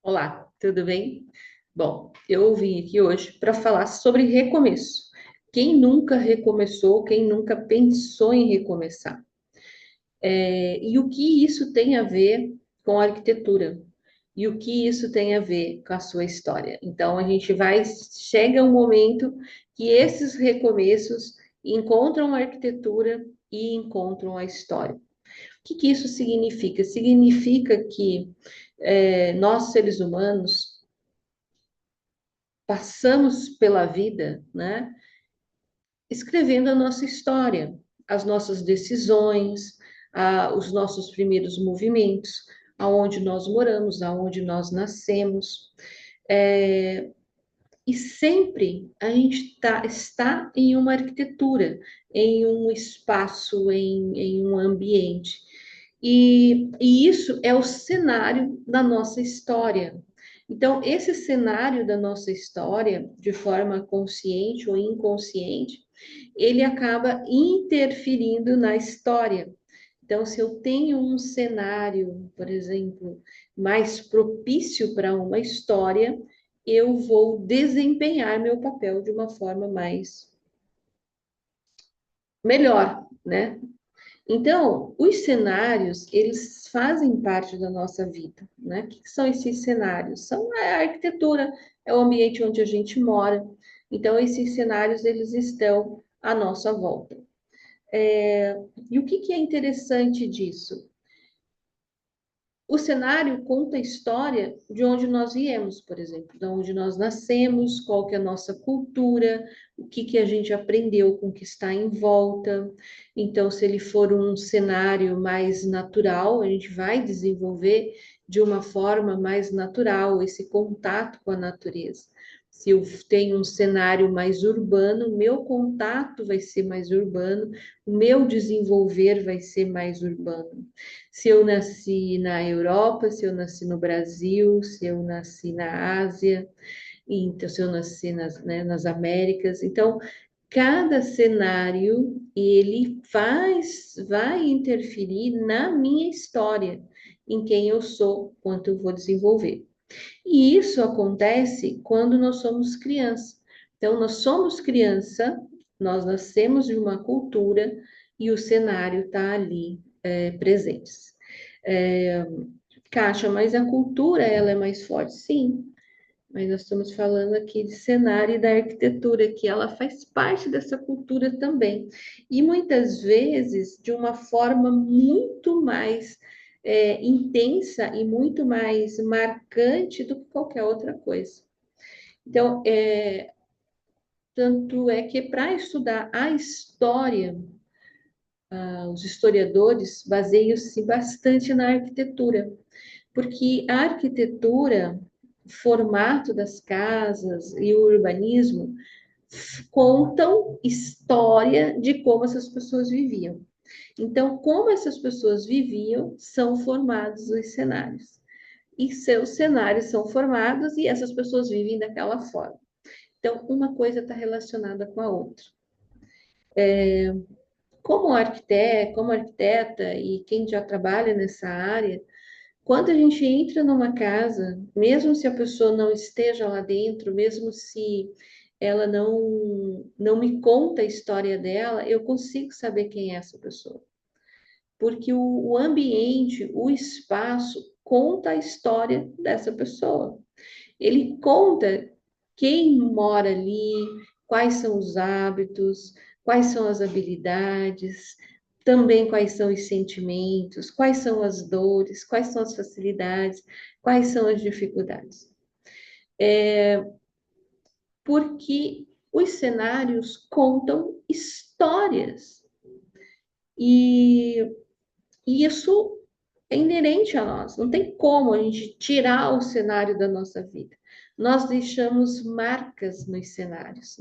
Olá, tudo bem? Bom, eu vim aqui hoje para falar sobre recomeço. Quem nunca recomeçou, quem nunca pensou em recomeçar? E o que isso tem a ver com a arquitetura? E o que isso tem a ver com a sua história? Então, chega um momento que esses recomeços encontram a arquitetura e encontram a história. O que isso significa? Significa que nós, seres humanos, passamos pela vida, né, escrevendo a nossa história, as nossas decisões, os nossos primeiros movimentos, aonde nós moramos, aonde nós nascemos. É, e sempre a gente está em uma arquitetura, em um espaço, em um ambiente. E isso é o cenário da nossa história. Então, esse cenário da nossa história, de forma consciente ou inconsciente, ele acaba interferindo na história. Então, se eu tenho um cenário, por exemplo, mais propício para uma história, eu vou desempenhar meu papel de uma forma mais melhor, né? Então, os cenários, eles fazem parte da nossa vida, né? O que são esses cenários? São a arquitetura, é o ambiente onde a gente mora. Então, esses cenários, eles estão à nossa volta. E o que é interessante disso? O cenário conta a história de onde nós viemos, por exemplo, de onde nós nascemos, qual que é a nossa cultura, o que a gente aprendeu com o que está em volta. Então, se ele for um cenário mais natural, a gente vai desenvolver de uma forma mais natural esse contato com a natureza. Se eu tenho um cenário mais urbano, meu contato vai ser mais urbano, o meu desenvolver vai ser mais urbano. Se eu nasci na Europa, se eu nasci no Brasil, se eu nasci na Ásia, então se eu nasci nas Américas, então cada cenário ele vai interferir na minha história, em quem eu sou, quanto eu vou desenvolver. E isso acontece quando nós somos criança. Então, nós somos criança, nós nascemos de uma cultura e o cenário está ali presente. É, Caixa, mas a cultura ela é mais forte, sim. Mas nós estamos falando aqui de cenário e da arquitetura, que ela faz parte dessa cultura também. E muitas vezes de uma forma muito mais intensa e muito mais marcante do que qualquer outra coisa. Então, tanto é que para estudar a história, os historiadores baseiam-se bastante na arquitetura, porque a arquitetura, o formato das casas e o urbanismo contam história de como essas pessoas viviam. Então, como essas pessoas viviam, são formados os cenários. E seus cenários são formados e essas pessoas vivem daquela forma. Então, uma coisa está relacionada com a outra. Como arquiteta e quem já trabalha nessa área, quando a gente entra numa casa, mesmo se a pessoa não esteja lá dentro, mesmo se ela não me conta a história dela, eu consigo saber quem é essa pessoa. Porque o ambiente, o espaço, conta a história dessa pessoa. Ele conta quem mora ali, quais são os hábitos, quais são as habilidades, também quais são os sentimentos, quais são as dores, quais são as facilidades, quais são as dificuldades. Porque os cenários contam histórias. E, e isso é inerente a nós. Não tem como a gente tirar o cenário da nossa vida. Nós deixamos marcas nos cenários,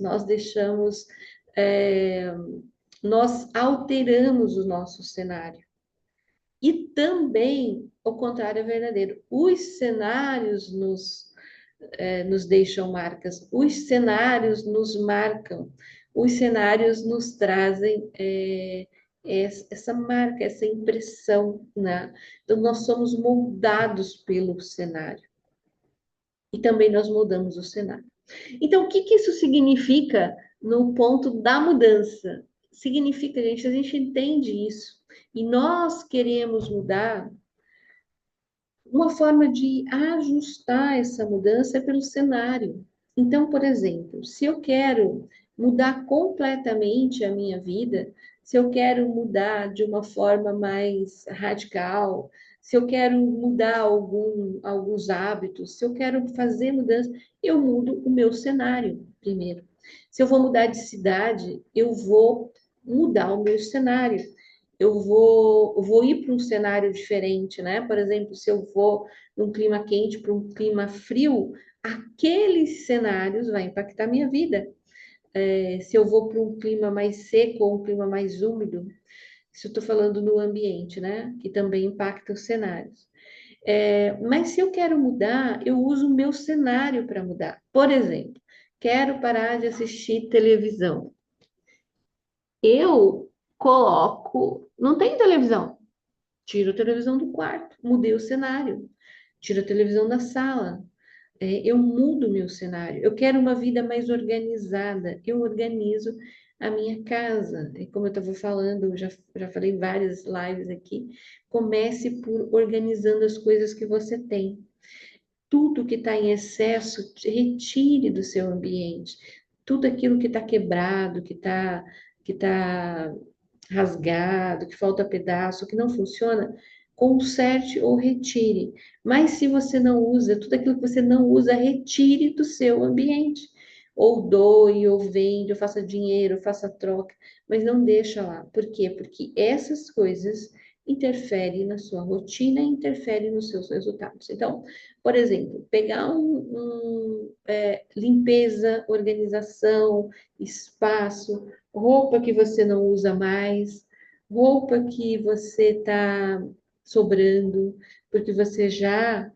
é, nós alteramos o nosso cenário. E também o contrário é verdadeiro. Os cenários nos deixam marcas, os cenários nos marcam, os cenários nos trazem essa marca, essa impressão, né? Então, nós somos moldados pelo cenário. E também nós mudamos o cenário. Então, o que que isso significa no ponto da mudança? Significa, gente, se a gente entende isso e nós queremos mudar, uma forma de ajustar essa mudança é pelo cenário. Então, por exemplo, se eu quero mudar completamente a minha vida, se eu quero mudar de uma forma mais radical, se eu quero mudar alguns hábitos, se eu quero fazer mudança, eu mudo o meu cenário primeiro. Se eu vou mudar de cidade, eu vou mudar o meu cenário. Eu vou ir para um cenário diferente, né? Por exemplo, se eu vou de um clima quente para um clima frio, aqueles cenários vão impactar a minha vida. Se eu vou para um clima mais seco ou um clima mais úmido, isso eu estou falando no ambiente, né? Que também impacta os cenários. Mas se eu quero mudar, eu uso o meu cenário para mudar. Por exemplo, quero parar de assistir televisão. Eu coloco. Não tem televisão. Tiro a televisão do quarto, mudei o cenário. Tiro a televisão da sala. Eu mudo o meu cenário. Eu quero uma vida mais organizada. Eu organizo a minha casa. E como eu estava falando, já falei em várias lives aqui. Comece por organizando as coisas que você tem. Tudo que está em excesso, retire do seu ambiente. Tudo aquilo que está quebrado, que tá rasgado, que falta pedaço, que não funciona, conserte ou retire. Mas se você não usa, tudo aquilo que você não usa, retire do seu ambiente. Ou doe, ou vende, ou faça dinheiro, ou faça troca, mas não deixa lá. Por quê? Porque essas coisas interferem na sua rotina e interferem nos seus resultados. Então, por exemplo, pegar limpeza, organização, espaço, roupa que você não usa mais, roupa que você está sobrando, porque você já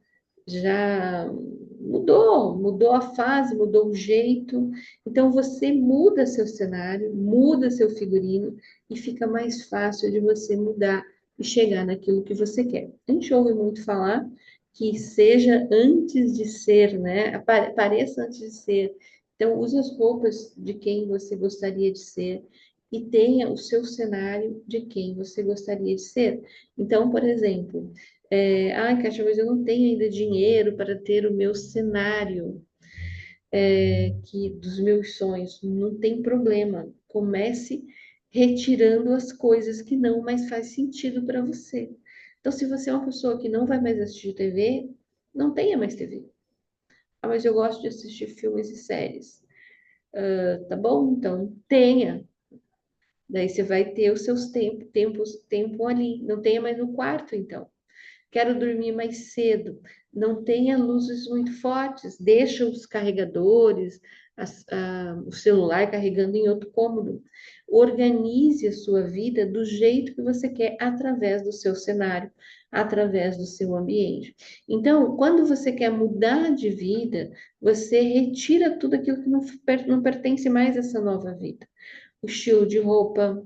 mudou a fase, mudou o jeito. Então você muda seu cenário, muda seu figurino e fica mais fácil de você mudar e chegar naquilo que você quer. A gente ouve muito falar que seja antes de ser, né? Pareça antes de ser. Então, use as roupas de quem você gostaria de ser e tenha o seu cenário de quem você gostaria de ser. Então, por exemplo, ai, Kátia, mas eu não tenho ainda dinheiro para ter o meu cenário dos meus sonhos. Não tem problema. Comece retirando as coisas que não mais faz sentido para você. Então, se você é uma pessoa que não vai mais assistir TV, não tenha mais TV. Ah, mas eu gosto de assistir filmes e séries. Tá bom? Então, tenha. Daí você vai ter os seus tempo ali. Não tenha mais no quarto, então. Quero dormir mais cedo. Não tenha luzes muito fortes. Deixa os carregadores, o celular carregando em outro cômodo. Organize a sua vida do jeito que você quer, através do seu cenário, através do seu ambiente. Então, quando você quer mudar de vida, você retira tudo aquilo que não pertence mais a essa nova vida. O estilo de roupa,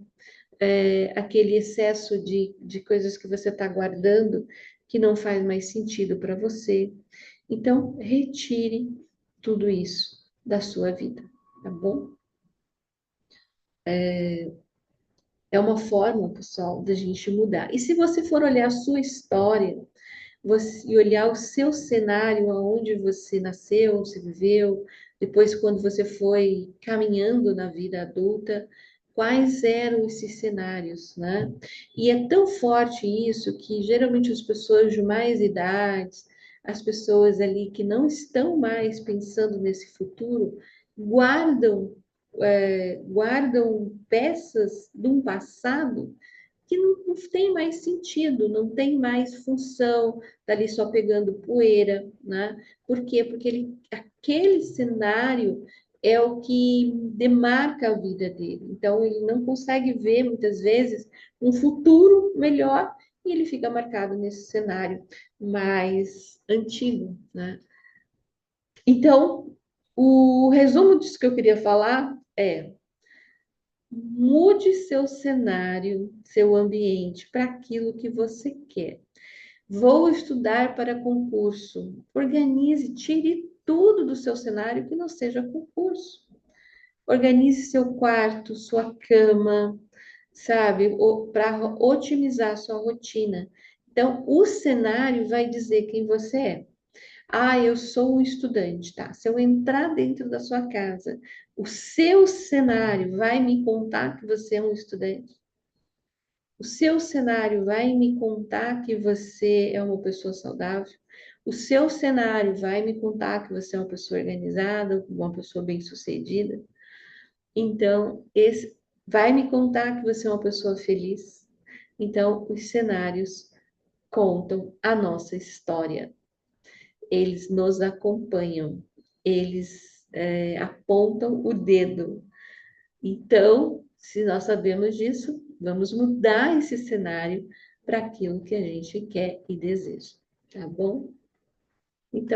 aquele excesso de coisas que você está guardando que não faz mais sentido para você. Então, retire tudo isso da sua vida, tá bom? É uma forma, pessoal, da gente mudar. E se você for olhar a sua história, e olhar o seu cenário, aonde você nasceu, onde você viveu, depois quando você foi caminhando na vida adulta, quais eram esses cenários, né? E é tão forte isso que geralmente as pessoas de mais idades, as pessoas ali que não estão mais pensando nesse futuro, guardam peças de um passado que não tem mais sentido, não tem mais função, tá ali só pegando poeira, né? Por quê? Porque aquele cenário é o que demarca a vida dele. Então, ele não consegue ver, muitas vezes, um futuro melhor e ele fica marcado nesse cenário mais antigo, né? Então, o resumo disso que eu queria falar é: mude seu cenário, seu ambiente para aquilo que você quer. Vou estudar para concurso. Organize, tire tudo do seu cenário que não seja concurso. Organize seu quarto, sua cama, sabe? Para otimizar a sua rotina. Então, o cenário vai dizer quem você é. Ah, eu sou um estudante, tá? Se eu entrar dentro da sua casa, o seu cenário vai me contar que você é um estudante? O seu cenário vai me contar que você é uma pessoa saudável? O seu cenário vai me contar que você é uma pessoa organizada, uma pessoa bem-sucedida? Então, esse vai me contar que você é uma pessoa feliz? Então, os cenários contam a nossa história. Eles nos acompanham, eles apontam o dedo. Então, se nós sabemos disso, vamos mudar esse cenário para aquilo que a gente quer e deseja, tá bom? Então,